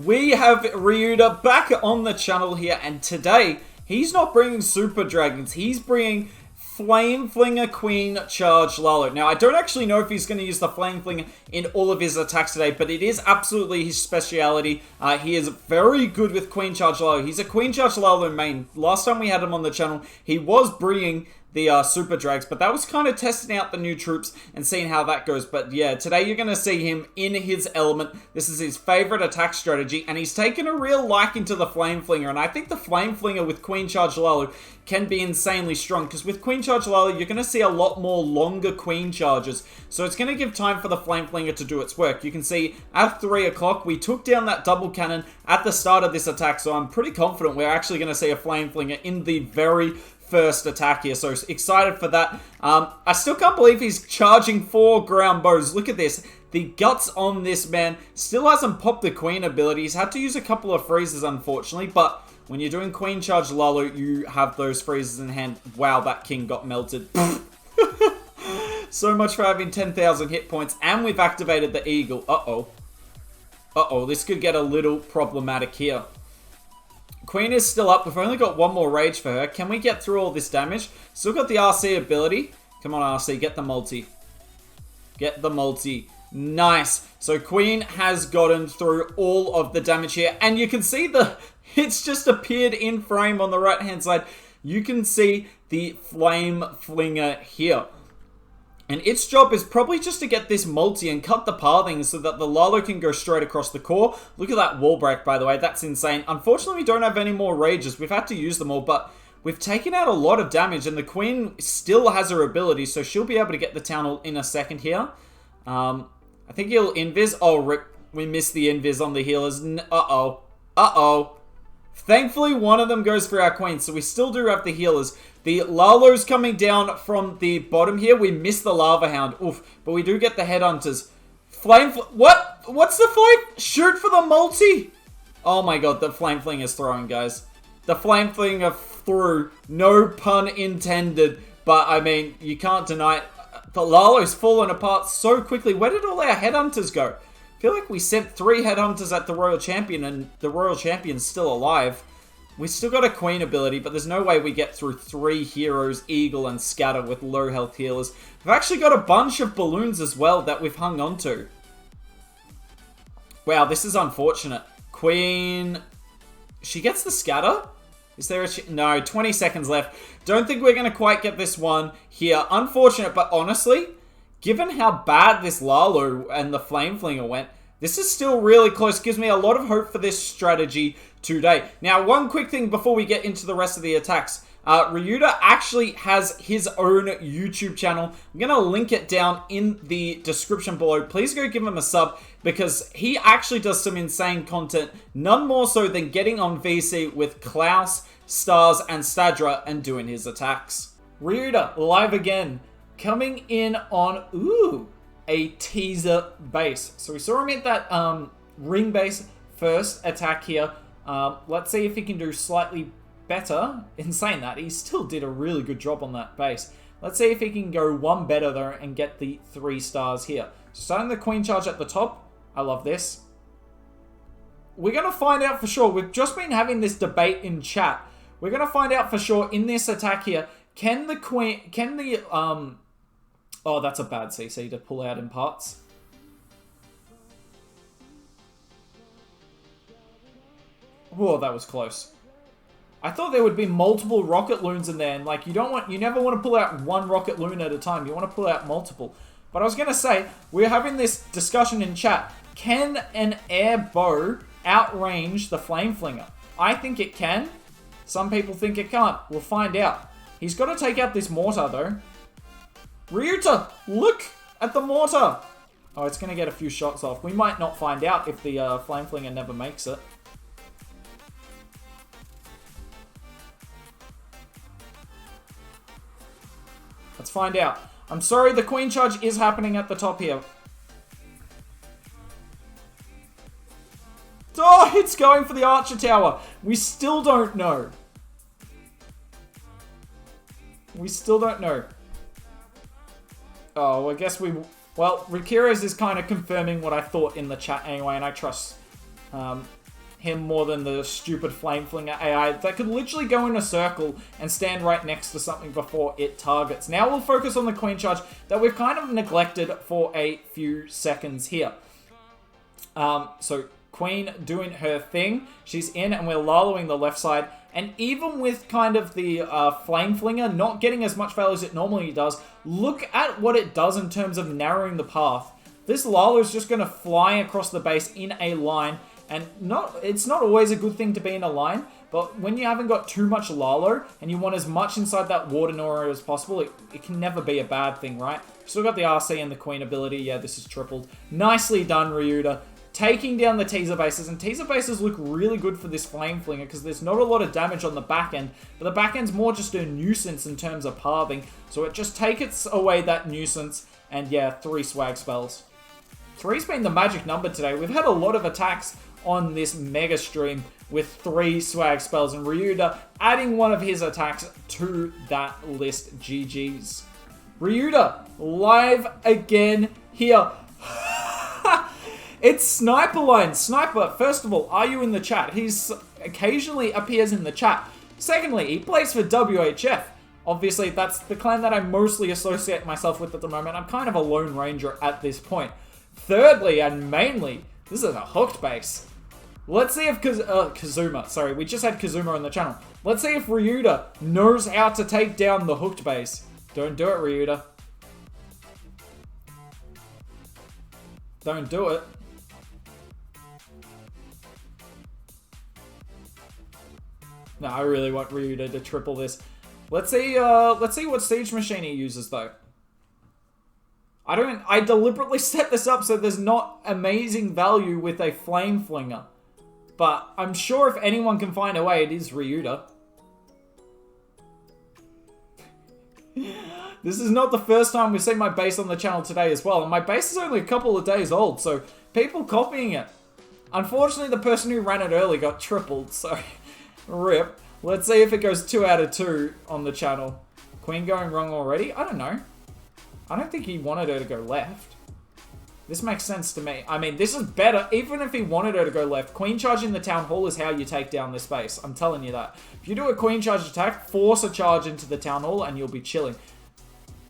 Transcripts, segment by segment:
We have Ryuda back on the channel here, and today he's not bringing Super Dragons, he's bringing Flame Flinger Queen Charge Lalo. Now, I don't actually know if he's going to use the Flame Flinger in all of his attacks today, but it is absolutely his speciality. He is very good with Queen Charge Lalo. He's a Queen Charge Lalo main. Last time we had him on the channel, he was bringing the Super Drags, but that was kind of testing out the new troops and seeing how that goes. But yeah, today you're going to see him in his element. This is his favorite attack strategy, and he's taken a real liking to the Flame Flinger, and I think the Flame Flinger with Queen Charge Lalo can be insanely strong, because with Queen Charge Lalo, you're going to see a lot more longer Queen Charges, so it's going to give time for the Flame Flinger to do its work. You can see at 3 o'clock, we took down that double cannon at the start of this attack, so I'm pretty confident we're actually going to see a Flame Flinger in the very first attack here, so excited for that. I still can't believe he's charging 4 ground bows. Look at this. The guts on this man. Still hasn't popped the Queen ability. He's had to use a couple of freezes, unfortunately, but when you're doing Queen Charge Lalo, you have those freezes in hand. Wow, that king got melted. So much for having 10,000 hit points, and we've activated the Eagle. Uh-oh, this could get a little problematic here. Queen is still up. We've only got one more rage for her. Can we get through all this damage? Still got the RC ability. Come on, RC. Get the multi. Get the multi. Nice. So Queen has gotten through all of the damage here. And you can see it's just appeared in frame on the right-hand side. You can see the Flame Flinger here. And its job is probably just to get this multi and cut the pathing so that the Lalo can go straight across the core. Look at that wall break, by the way. That's insane. Unfortunately, we don't have any more rages. We've had to use them all, but we've taken out a lot of damage, and the Queen still has her ability, so she'll be able to get the town hall in a second here. I think he'll invis. Oh, rip. We missed the invis on the healers. Uh-oh. Thankfully, one of them goes for our Queen, so we still do have the healers. The Lalo's coming down from the bottom here. We missed the Lava Hound. Oof. But we do get the Headhunters. What? What's the flame? Shoot for the multi. Oh my god, the Flame Flinger's throwing, guys. The Flame Flinger threw. No pun intended. But, I mean, you can't deny it. The Lalo's fallen apart so quickly. Where did all our Headhunters go? I feel like we sent 3 Headhunters at the Royal Champion, and the Royal Champion's still alive. We still got a Queen ability, but there's no way we get through 3 heroes, Eagle and Scatter, with low health healers. We've actually got a bunch of balloons as well that we've hung on to. Wow, this is unfortunate. Queen... She gets the Scatter? Is there a... No, 20 seconds left. Don't think we're going to quite get this one here. Unfortunate, but honestly, given how bad this Lalo and the Flame Flinger went, this is still really close. Gives me a lot of hope for this strategy today. Now, one quick thing before we get into the rest of the attacks. Ryuda actually has his own YouTube channel. I'm going to link it down in the description below. Please go give him a sub, because he actually does some insane content. None more so than getting on VC with Klaus, Stars, and Stadra and doing his attacks. Ryuda, live again. Coming in on... Ooh... a teaser base. So we saw him at that ring base first attack here. Let's see if he can do slightly better. In saying that, he still did a really good job on that base. Let's see if he can go one better though and get the 3 stars here. Starting the Queen Charge at the top. I love this. We're going to find out for sure. We've just been having this debate in chat. We're going to find out for sure in this attack here. Can the Queen... Can the... Oh, that's a bad CC to pull out in parts. Whoa, that was close. I thought there would be multiple rocket loons in there, and like you never want to pull out one rocket loon at a time. You want to pull out multiple. But I was gonna say, we're having this discussion in chat. Can an air bow outrange the Flame Flinger? I think it can. Some people think it can't. We'll find out. He's got to take out this mortar though. Ryuta, look at the mortar. Oh, it's going to get a few shots off. We might not find out if the Flame Flinger never makes it. Let's find out. I'm sorry, the Queen Charge is happening at the top here. Oh, it's going for the Archer Tower. We still don't know. We still don't know. Oh, I guess we... Well, Rikiros is kind of confirming what I thought in the chat anyway, and I trust him more than the stupid Flame Flinger AI that could literally go in a circle and stand right next to something before it targets. Now we'll focus on the Queen Charge that we've kind of neglected for a few seconds here. So Queen doing her thing. She's in and we're Laloing the left side. And even with kind of the Flame Flinger not getting as much value as it normally does, look at what it does in terms of narrowing the path. This Lalo is just going to fly across the base in a line. And it's not always a good thing to be in a line, but when you haven't got too much Lalo and you want as much inside that Warden Aura as possible, it can never be a bad thing, right? Still got the RC and the Queen ability. Yeah, this is tripled. Nicely done, Ryuta. Taking down the teaser bases, and teaser bases look really good for this Flame Flinger because there's not a lot of damage on the back end, but the back end's more just a nuisance in terms of pathing, so it just takes away that nuisance, and yeah, 3 swag spells. 3's been the magic number today. We've had a lot of attacks on this mega stream with 3 swag spells, and Ryuta adding one of his attacks to that list. GG's. Ryuta, live again here. It's Sniper Line. Sniper, first of all, are you in the chat? He's occasionally appears in the chat. Secondly, he plays for WHF. Obviously, that's the clan that I mostly associate myself with at the moment. I'm kind of a Lone Ranger at this point. Thirdly, and mainly, this is a hooked base. Let's see if Kazuma, sorry, we just had Kazuma on the channel. Let's see if Ryuta knows how to take down the hooked base. Don't do it, Ryuta. Don't do it. No, I really want Ryuta to triple this. Let's see what Siege Machine he uses, though. I deliberately set this up so there's not amazing value with a Flame Flinger. But I'm sure if anyone can find a way, it is Ryuta. This is not the first time we've seen my base on the channel today as well. And my base is only a couple of days old, so people copying it. Unfortunately, the person who ran it early got tripled, so rip. Let's see if it goes 2 out of 2 on the channel. Queen going wrong already? I don't know. I don't think he wanted her to go left. This makes sense to me. I mean, this is better. Even if he wanted her to go left, Queen Charge in the Town Hall is how you take down this base. I'm telling you that. If you do a Queen Charge attack, force a charge into the Town Hall and you'll be chilling.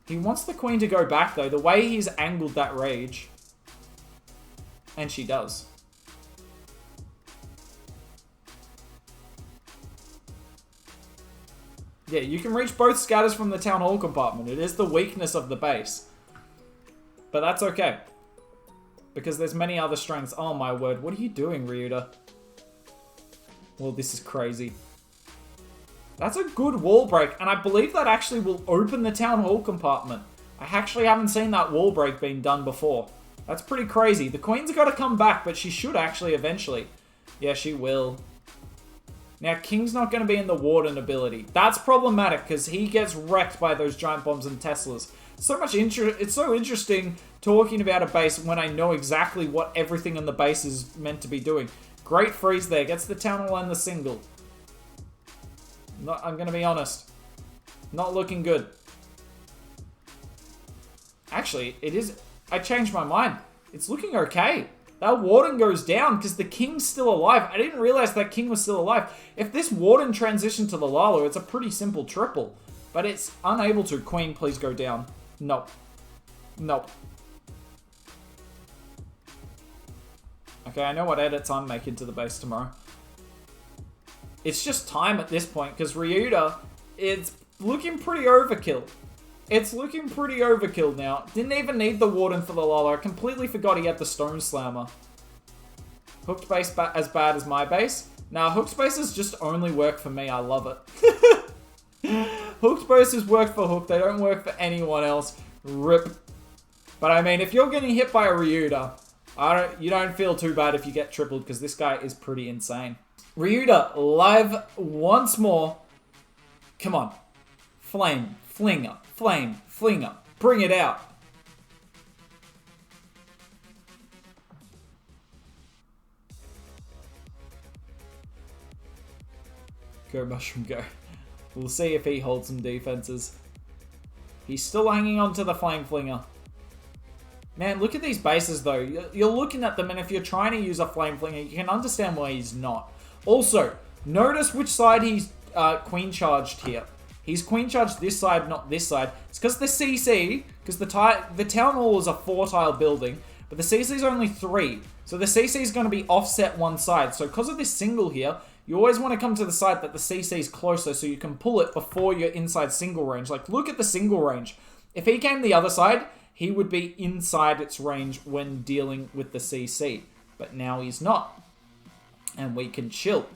He wants the Queen to go back, though. The way he's angled that rage. And she does. Yeah, you can reach both scatters from the Town Hall compartment. It is the weakness of the base. But that's okay. Because there's many other strengths. Oh my word, what are you doing, Ryuta? Well, this is crazy. That's a good wall break, and I believe that actually will open the Town Hall compartment. I actually haven't seen that wall break being done before. That's pretty crazy. The Queen's got to come back, but she should actually eventually. Yeah, she will. Now, King's not going to be in the Warden ability. That's problematic, because he gets wrecked by those giant bombs and Teslas. It's so interesting talking about a base when I know exactly what everything in the base is meant to be doing. Great freeze there. Gets the Town Hall and the single. I'm going to be honest. Not looking good. Actually, it is... I changed my mind. It's looking okay. That Warden goes down because the King's still alive. I didn't realize that King was still alive. If this Warden transitioned to the Lalo, it's a pretty simple triple. But it's unable to. Queen, please go down. Nope. Nope. Okay, I know what edits I'm making to the base tomorrow. It's just time at this point, because Ryuta, it's looking pretty overkill. It's looking pretty overkill now. Didn't even need the Warden for the Lalo. I completely forgot he had the Stone Slammer. Hooked base as bad as my base? Nah, hooked bases just only work for me. I love it. Hooked bases work for Hook. They don't work for anyone else. Rip. But I mean, if you're getting hit by a Ryuta, you don't feel too bad if you get tripled, because this guy is pretty insane. Ryuta live once more. Come on. Flame, Flinger, Flame, Flinger. Bring it out. Go, Mushroom, go. We'll see if he holds some defenses. He's still hanging on to the Flame Flinger. Man, look at these bases, though. You're looking at them, and if you're trying to use a Flame Flinger, you can understand why he's not. Also, notice which side he's queen charged here. He's queen charged this side, not this side. It's because the CC, because the Town Hall is a 4-tile building, but the CC is only 3. So the CC is going to be offset one side. So because of this single here, you always want to come to the side that the CC is closer so you can pull it before you're inside single range. Like, look at the single range. If he came the other side, he would be inside its range when dealing with the CC. But now he's not. And we can chill.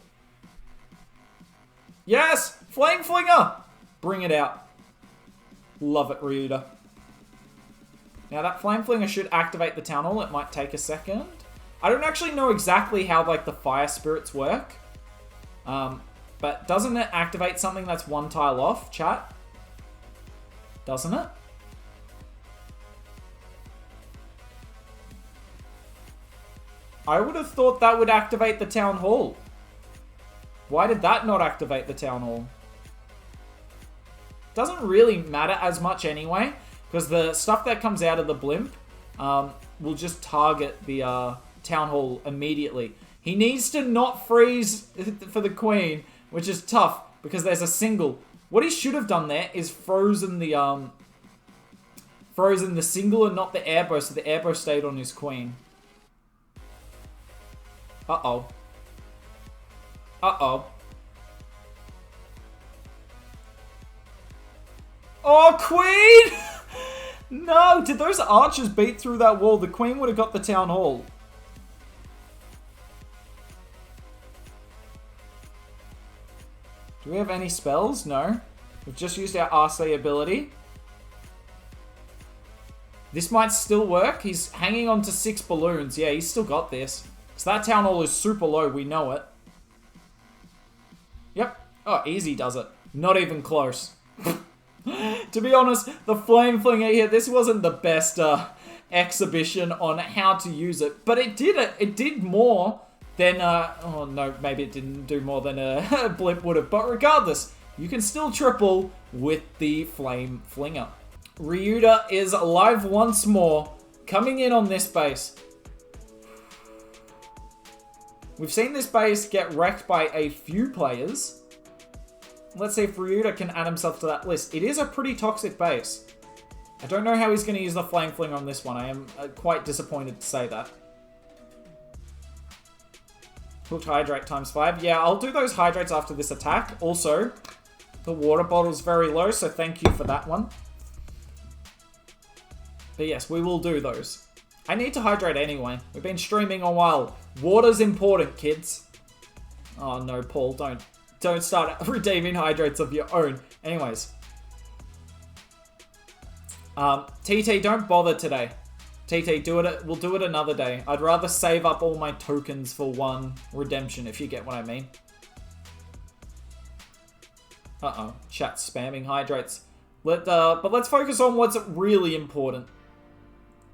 Yes! Flame Flinger! Bring it out. Love it, Ryuta. Now that Flame Flinger should activate the Town Hall. It might take a second. I don't actually know exactly how, like, the Fire Spirits work. But doesn't it activate something that's 1 tile off, chat? Doesn't it? I would have thought that would activate the Town Hall. Why did that not activate the Town Hall? Doesn't really matter as much anyway, because the stuff that comes out of the blimp will just target the Town Hall immediately. He needs to not freeze for the Queen, which is tough, because there's a single. What he should have done there is frozen the single and not the airbow, so the airbow stayed on his Queen. Uh-oh. Uh-oh. Oh, Queen! No, did those archers beat through that wall? The Queen would have got the Town Hall. Do we have any spells? No. We've just used our RC ability. This might still work. He's hanging on to 6 balloons. Yeah, he's still got this. So that Town Hall is super low. We know it. Yep. Oh, easy does it. Not even close. To be honest, the Flame Flinger here, this wasn't the best exhibition on how to use it. But it did it. It did more than... oh, no, maybe it didn't do more than a blimp would have. But regardless, you can still triple with the Flame Flinger. Ryuta is alive once more, coming in on this base. We've seen this base get wrecked by a few players. Let's see if Ryuta can add himself to that list. It is a pretty toxic base. I don't know how he's going to use the Flame Flinger on this one. I am quite disappointed to say that. Hooked Hydrate ×5. Yeah, I'll do those Hydrates after this attack. Also, the water bottle's very low, so thank you for that one. But yes, we will do those. I need to hydrate anyway. We've been streaming a while. Water's important, kids. Oh no, Paul, don't start redeeming hydrates of your own. Anyways. TT, don't bother today. TT, we'll do it another day. I'd rather save up all my tokens for one redemption, if you get what I mean. Uh-oh, chat spamming hydrates. But let's focus on what's really important.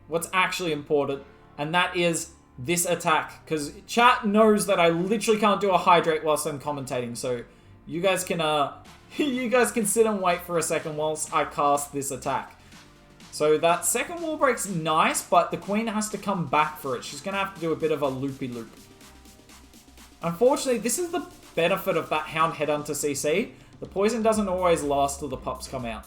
What's actually important, and that is this attack. Because chat knows that I literally can't do a hydrate whilst I'm commentating, so you guys can sit and wait for a second whilst I cast this attack. So that second wall break's nice, but the Queen has to come back for it. She's going to have to do a bit of a loopy-loop. Unfortunately, this is the benefit of that Hound Headhunter CC. The poison doesn't always last till the pups come out.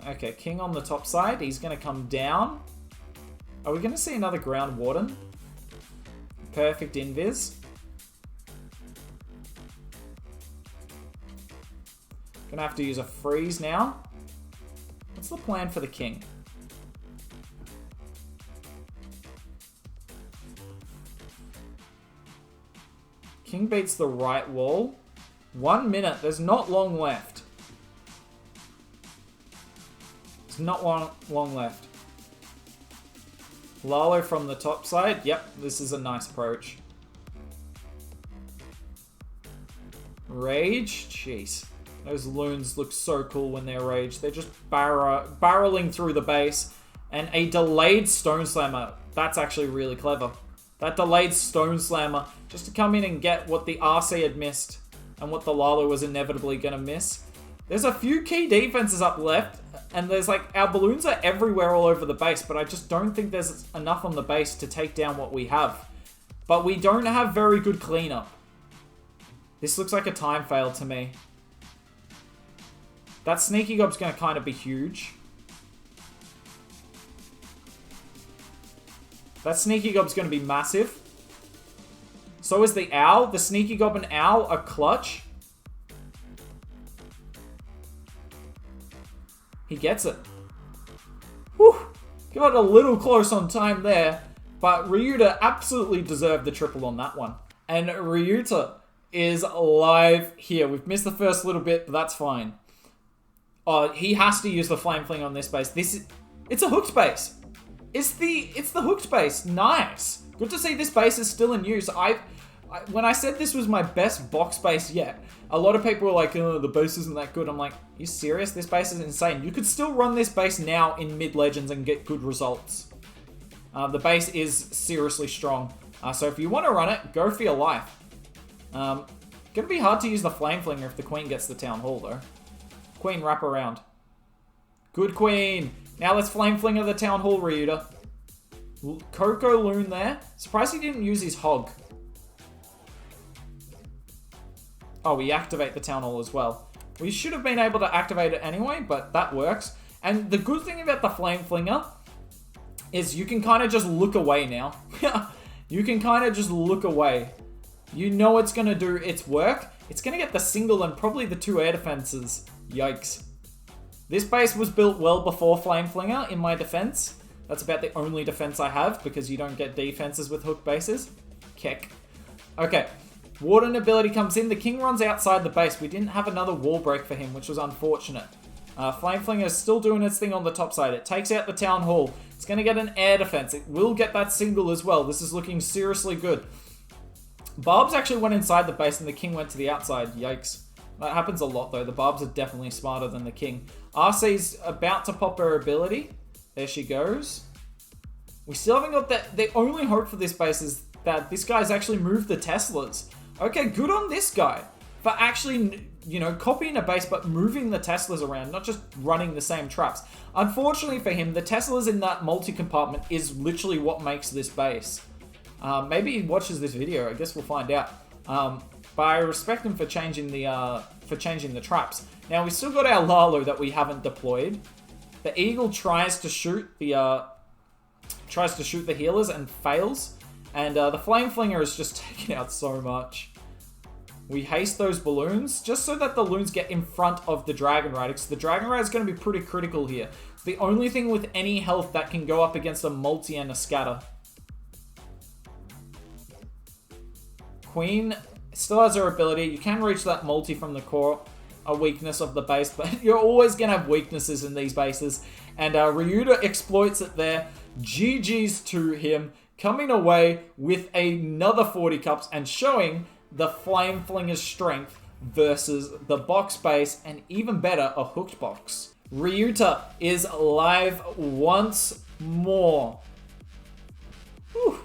Okay, King on the top side. He's going to come down. Are we going to see another Ground Warden? Perfect invis. Gonna have to use a freeze now. What's the plan for the King? King beats the right wall. 1 minute. There's not long left. There's not long left. Lalo from the top side. Yep, this is a nice approach. Rage. Jeez. Those loons look so cool when they're raged. They're just barreling through the base. And a delayed Stone Slammer. That's actually really clever. That delayed Stone Slammer. Just to come in and get what the RC had missed. and what the Lalo was inevitably going to miss. There's a few key defenses up left, and there's like, our balloons are everywhere all over the base, but I just don't think there's enough on the base to take down what we have. But we don't have very good cleanup. This looks like a time fail to me. That Sneaky Gob's going to kind of be huge. That Sneaky Gob's going to be massive. So is the Owl. The Sneaky Gob and Owl are clutch. He gets it. Whew. Got a little close on time there. But Ryuta absolutely deserved the triple on that one. And Ryuta is live here. We've missed the first little bit, but that's fine. He has to use the Flame Fling on this base. It's a hooked base. It's the hooked base. Nice. Good to see this base is still in use. When I said this was my best box base yet, a lot of people were like, oh, the base isn't that good. I'm like, are you serious? This base is insane. You could still run this base now in mid-Legends and get good results. The base is seriously strong. So if you want to run it, go for your life. Gonna be hard to use the Flame Flinger if the Queen gets the Town Hall, though. Queen, wrap around. Good Queen. Now let's Flame Flinger the Town Hall, Ryuta. Coco Loon there. Surprised he didn't use his Hog. Oh, we activate the Town Hall as well. We should have been able to activate it anyway, but that works. And the good thing about the Flame Flinger is you can kind of just look away now. You can kind of just look away. You know it's going to do its work. It's going to get the single and probably the 2 air defenses. Yikes. This base was built well before Flame Flinger, in my defense. That's about the only defense I have, because you don't get defenses with hook bases. Keck. Okay. Warden ability comes in. The King runs outside the base. We didn't have another wall break for him, which was unfortunate. Flame Flinger is still doing its thing on the top side. It takes out the Town Hall. It's going to get an air defense. It will get that single as well. This is looking seriously good. Barbs actually went inside the base and the King went to the outside. Yikes. That happens a lot though. The Barbs are definitely smarter than the King. RC's about to pop her ability. There she goes. We still haven't got that. The only hope for this base is that this guy's actually moved the Teslas. Okay, good on this guy for actually, you know, copying a base but moving the Teslas around, not just running the same traps. Unfortunately for him, the Teslas in that multi-compartment is literally what makes this base. Maybe he watches this video. I guess we'll find out. But I respect him for changing the traps. Now we still got our Lalo that we haven't deployed. The Eagle tries to shoot the healers and fails, and the Flame Flinger is just taking out so much. We haste those balloons just so that the loons get in front of the Dragon Rider, because the Dragon Rider is going to be pretty critical here. It's the only thing with any health that can go up against a multi and a scatter. Queen still has her ability. You can reach that multi from the core, a weakness of the base, but you're always going to have weaknesses in these bases. And Ryuta exploits it there. GG's to him, coming away with another 40 cups and showing the Flame Flinger's strength versus the box base, and even better, a hooked box. Ryuta is live once more. Whew.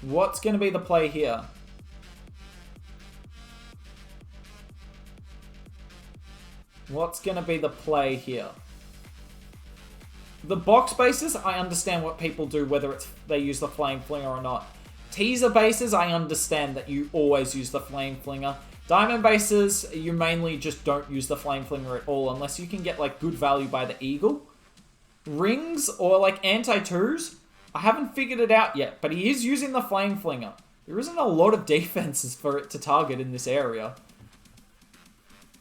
What's going to be the play here? What's going to be the play here? The box bases, I understand what people do, whether it's they use the Flame Flinger or not. Teaser bases, I understand that you always use the Flame Flinger. Diamond bases, you mainly just don't use the Flame Flinger at all, unless you can get like good value by the Eagle. Rings, or like anti-2s, I haven't figured it out yet, but he is using the Flame Flinger. There isn't a lot of defenses for it to target in this area.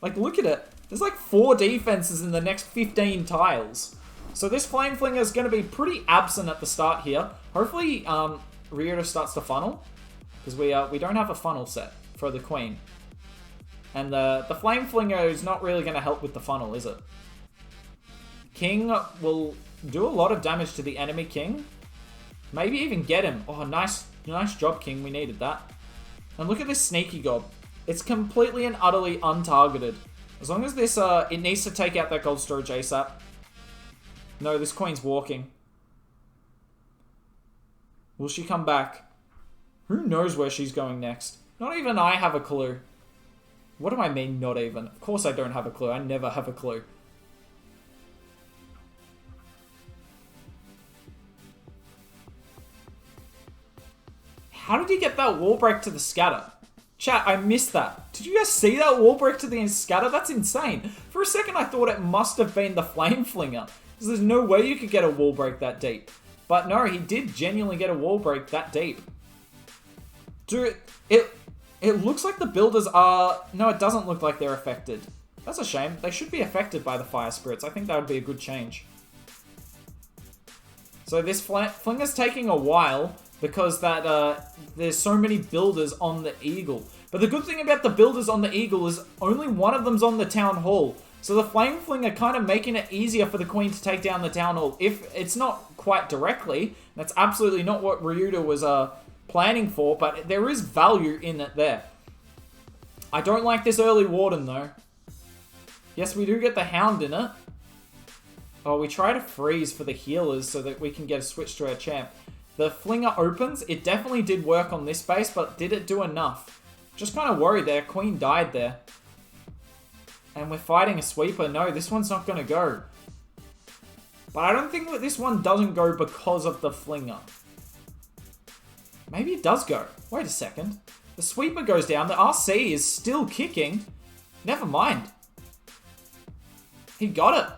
Like, look at it. There's like 4 defenses in the next 15 tiles. So this Flame Flinger is going to be pretty absent at the start here. Hopefully, Ryuta starts to funnel, because we don't have a funnel set for the Queen. And the Flame Flinger is not really going to help with the funnel, is it? King will do a lot of damage to the enemy King. Maybe even get him. Oh, nice job, King. We needed that. And look at this Sneaky Gob. It's completely and utterly untargeted. As long as this, it needs to take out that gold storage ASAP. No, this Queen's walking. Will she come back? Who knows where she's going next? Not even I have a clue. What do I mean, not even? Of course I don't have a clue. I never have a clue. How did he get that wall break to the scatter? Chat, I missed that. Did you guys see that wall break to the scatter? That's insane. For a second, I thought it must have been the Flame Flinger. Because there's no way you could get a wall break that deep. But no, he did genuinely get a wall break that deep. Dude, it looks like the builders are... No, it doesn't look like they're affected. That's a shame. They should be affected by the Fire Spirits. I think that would be a good change. So this Flinger's taking a while because there's so many builders on the Eagle. But the good thing about the builders on the Eagle is only one of them's on the Town Hall. So the Flame Flinger kind of making it easier for the Queen to take down the Town Hall. If it's not quite directly, that's absolutely not what Ryuta was planning for, but there is value in it there. I don't like this early Warden though. Yes, we do get the Hound in it. Oh, we try to freeze for the healers so that we can get a switch to our champ. The Flinger opens. It definitely did work on this base, but did it do enough? Just kind of worried there. Queen died there. And we're fighting a sweeper. No, this one's not going to go. But I don't think that this one doesn't go because of the Flinger. Maybe it does go. Wait a second. The sweeper goes down. The RC is still kicking. Never mind. He got it.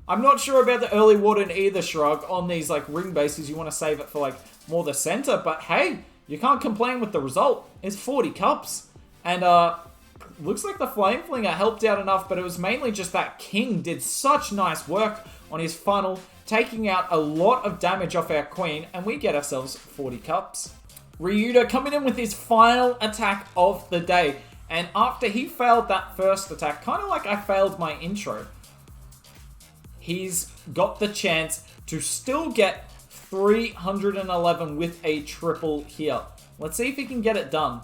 I'm not sure about the early Warden either, Shrug, on these like ring bases. You want to save it for like more the center, but hey, you can't complain with the result. It's 40 cups. And looks like the Flame Flinger helped out enough, but it was mainly just that King did such nice work on his funnel, taking out a lot of damage off our Queen, and we get ourselves 40 cups. Ryuta coming in with his final attack of the day. And after he failed that first attack, kind of like I failed my intro, he's got the chance to still get 311 with a triple here. Let's see if he can get it done.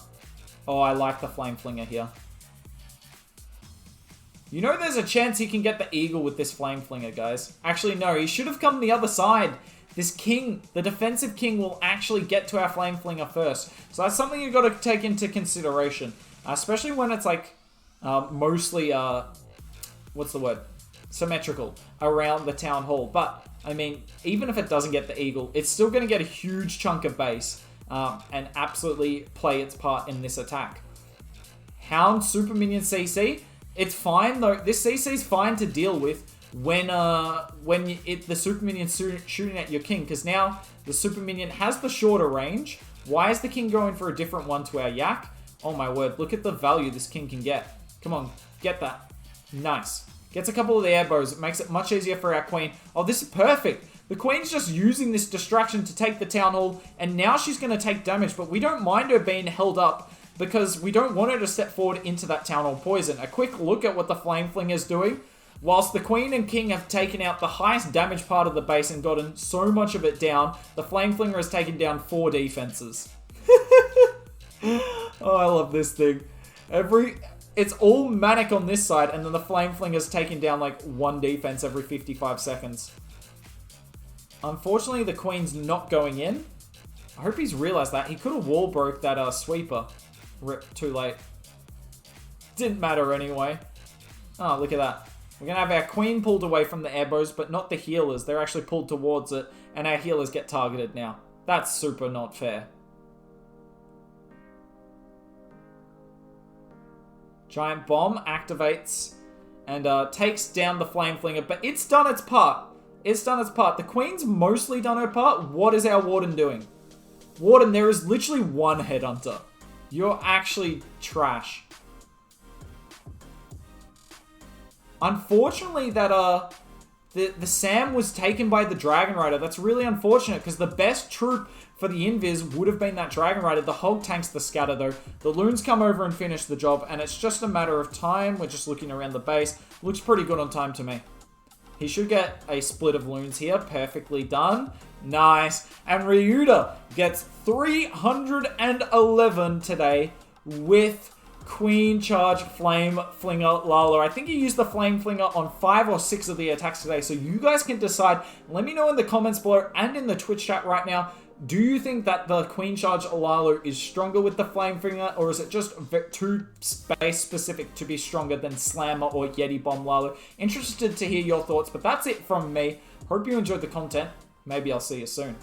Oh, I like the Flame Flinger here. You know there's a chance he can get the Eagle with this Flame Flinger, guys. Actually, no, he should have come the other side. This King, the defensive King, will actually get to our Flame Flinger first. So that's something you've got to take into consideration. Especially when it's like mostly, what's the word? Symmetrical around the Town Hall. But, I mean, even if it doesn't get the Eagle, it's still going to get a huge chunk of base and absolutely play its part in this attack. Hound Super Minion CC, it's fine though. This CC is fine to deal with when the Super Minion's shooting at your King, because now the Super Minion has the shorter range. Why is the King going for a different one to our Yak? Oh my word, look at the value this King can get. Come on, get that. Nice. Gets a couple of the air bows. It makes it much easier for our Queen. Oh, this is perfect. The Queen's just using this distraction to take the Town Hall, and now she's going to take damage, but we don't mind her being held up because we don't want her to step forward into that Town Hall poison. A quick look at what the Flame Flinger is doing. Whilst the Queen and King have taken out the highest damage part of the base and gotten so much of it down, the Flame Flinger has taken down 4 defenses. Oh, I love this thing. It's all manic on this side, and then the Flame Flinger's taking down like 1 defense every 55 seconds. Unfortunately, the Queen's not going in. I hope he's realized that. He could have wall broke that sweeper. Rip, too late. Didn't matter anyway. Oh, look at that. We're going to have our Queen pulled away from the airbows, but not the healers. They're actually pulled towards it, and our healers get targeted now. That's super not fair. Giant Bomb activates and takes down the Flame Flinger, but it's done its part. It's done its part. The Queen's mostly done her part. What is our Warden doing? Warden, there is literally 1 Headhunter. You're actually trash. Unfortunately, that the Sam was taken by the Dragon Rider. That's really unfortunate because the best troop for the Invis would have been that Dragon Rider. The Hog tanks the scatter though. The Loons come over and finish the job, and it's just a matter of time. We're just looking around the base. Looks pretty good on time to me. He should get a split of Loons here. Perfectly done. Nice. And Ryuta gets 311 today with Queen Charge Flame Flinger Lalo. I think he used the Flame Flinger on 5 or 6 of the attacks today, so you guys can decide. Let me know in the comments below and in the Twitch chat right now. Do you think that the Queen Charge Lalo is stronger with the Flame Flinger, or is it just too space specific to be stronger than Slammer or Yeti Bomb Lalo? Interested to hear your thoughts, but that's it from me. Hope you enjoyed the content. Maybe I'll see you soon.